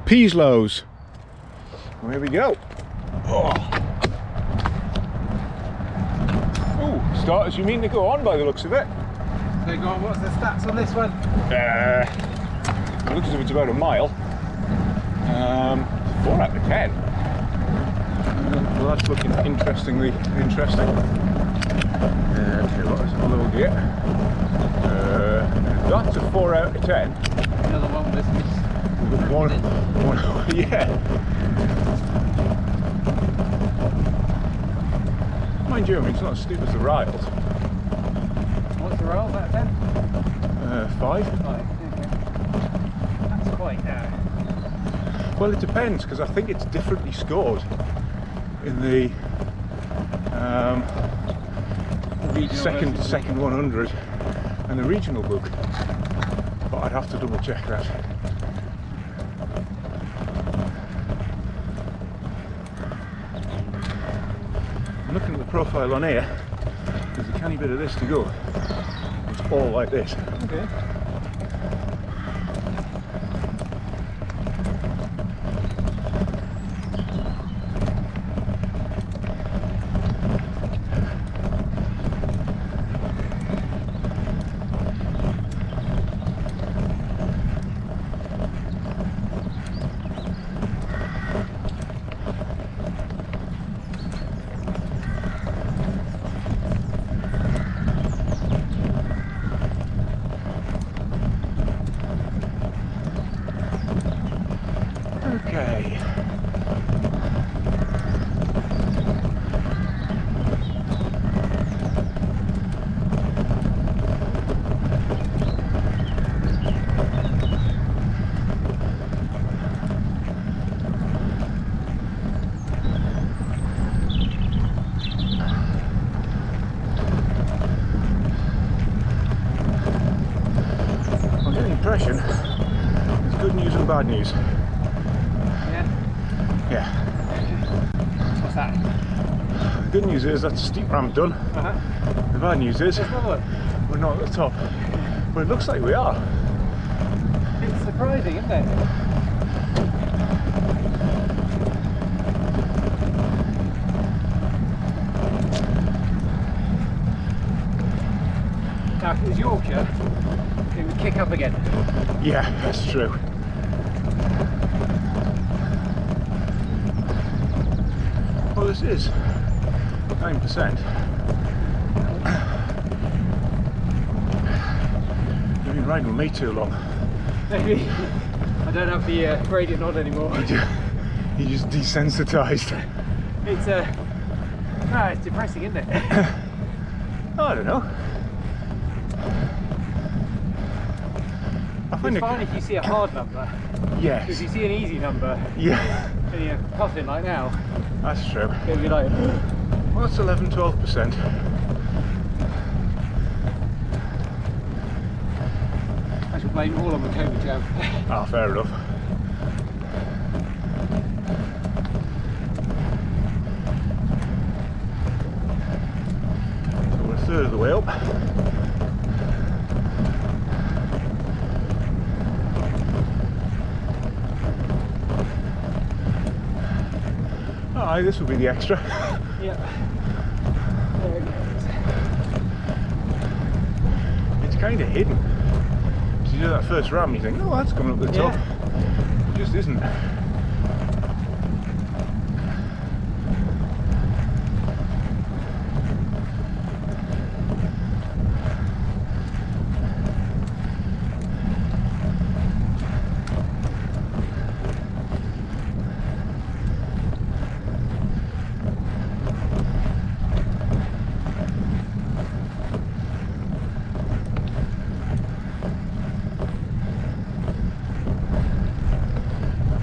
Peaslows. Well, here we go. Oh, starters you mean to go on by the looks of it. So go on, what's the stats on this one? It looks as if it's about a mile. 4 out of 10. Well, that's looking interesting. Okay, what is it? Low gear. That's a 4 out of 10. Another one with this. One, yeah. Mind you, I mean, it's not as steep as the Riles. What's the Riles out of 10? 5. 5, okay. That's quite narrow. Well, it depends, because I think it's differently scored in the second 100 and the regional book. But I'd have to double check that. I'm looking at the profile on here. There's a canny bit of this to go. It's all like this. Okay. Okay. I get the impression there's good news and bad news. Yeah. What's that? The good news is that's a steep ramp done. The bad news is we're not at the top. But it looks like we are. It's surprising, isn't it? Now, if it was Yorkshire, it would kick up again. Yeah, that's true. Well, this is 9%. You've been riding with me too long. Maybe. I don't have the gradient on anymore. You just desensitized. It's it's depressing, isn't it? I don't know. I find It's fine if you see a hard number. Yes. If you see an easy number, Yeah. and you're puffing like now, That's true. it'll be like, Well, that's 11–12%. I should blame it all on the COVID jam. Ah, fair enough. So we're a third of the way up. Aye, this will be the extra. Yeah. There it goes. It's kind of hidden. So you do that first ram, you think, oh, that's coming up the top. It just isn't.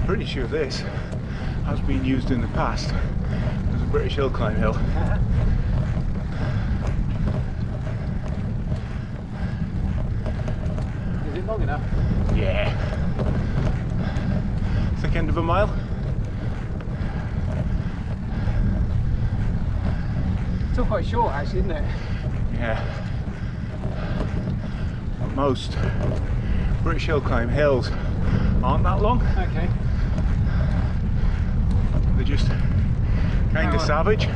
Pretty sure this has been used in the past as a British hill climb hill. Is it long enough? Yeah. Thick end of a mile. It's all quite short actually, isn't it? Yeah. Most British hill climb hills aren't that long. Okay. They're just kind of savage.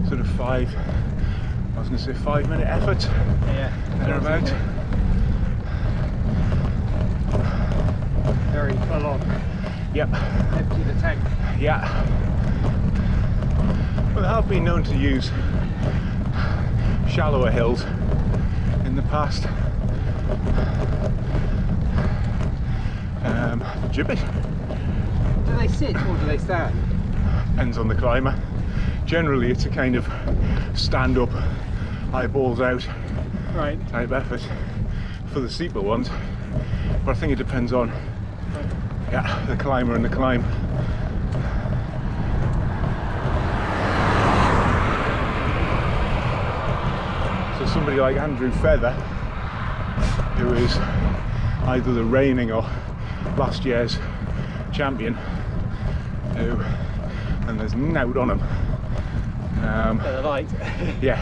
Sort of I was going to say 5-minute effort. Yeah. Thereabout. Very full on. Yep. Empty the tank. Yeah. Well, I have been known to use shallower hills in the past. Gibbet. Do they sit or do they stand? Depends on the climber. Generally, it's a kind of stand-up, eyeballs out Right. type effort for the steeper ones. But I think it depends on the climber and the climb. So somebody like Andrew Feather, who is either the reigning or last year's champion, and there's nout on him. The light. Yeah,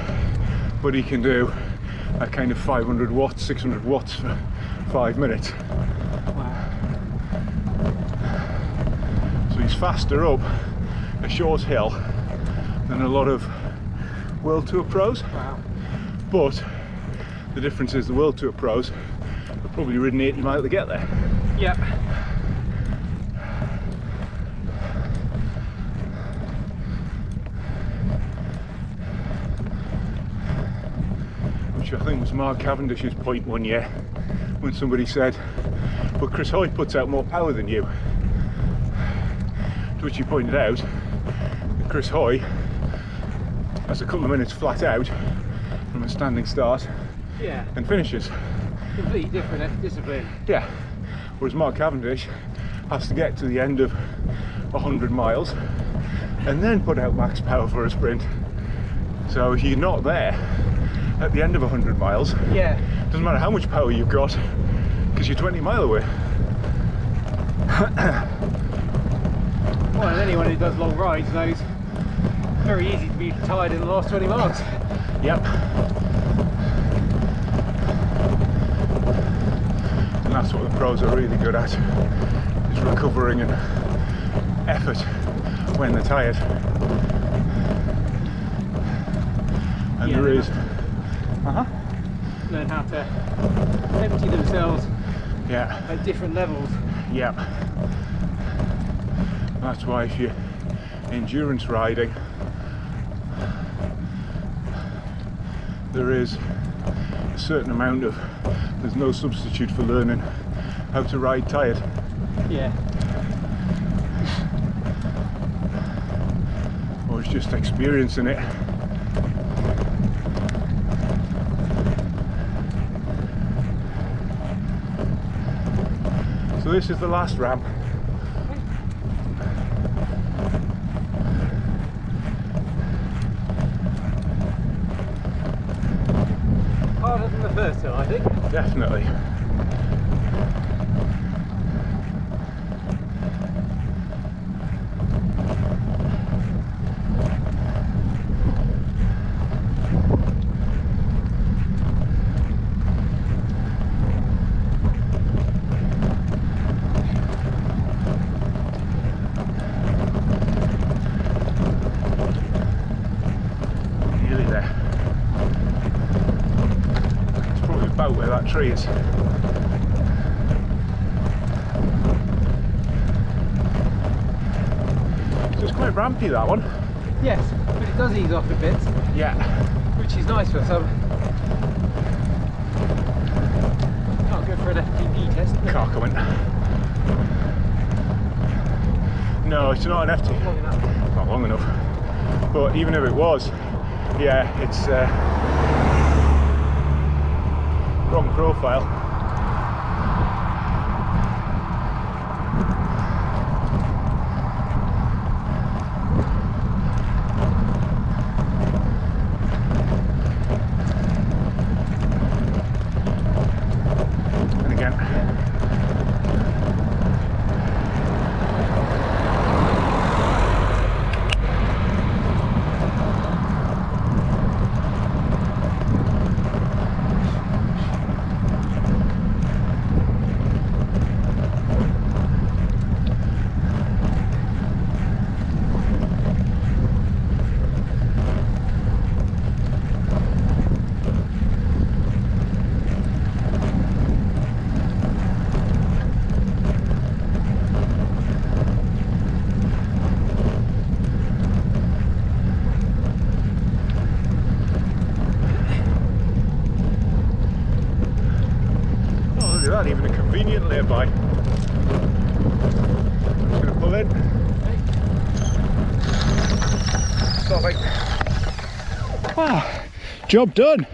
but he can do a kind of 500 watts, 600 watts for 5 minutes. Wow. So he's faster up a short hill than a lot of World Tour pros. Wow. But the difference is the World Tour pros have probably ridden 80 miles to get there. Yep. Which I think was Mark Cavendish's point one year when somebody said, but Chris Hoy puts out more power than you. To which he pointed out that Chris Hoy has a couple of minutes flat out from a standing start Yeah. and finishes. Completely different discipline. Yeah. Whereas Mark Cavendish has to get to the end of 100 miles and then put out max power for a sprint. So if you're not there at the end of 100 miles, Yeah. doesn't matter how much power you've got, because you're 20 miles away. Well, and anyone who does long rides knows it's very easy to be tired in the last 20 miles. Yep. And that's what the pros are really good at, is recovering and effort when they're tired. And Yeah, there they is learn how to empty themselves yeah, at different levels. yep. That's why if you're endurance riding, there is a certain amount of, there's no substitute for learning how to ride tired. Yeah. Or it's just experiencing it. So this is the last ramp. Harder than the first hill, I think. Definitely. Nearly there. It's probably about where that tree is. So it's quite rampy, that one. Yes, but it does ease off a bit, Yeah. which is nice for some. Not good for an FTP test. Car coming. No, it's not an FT. Long enough. Not long enough. But even if it was, yeah, it's wrong profile. And again. that, even a convenient lay-by. I'm just going to pull in. Stopping. Ah, job done.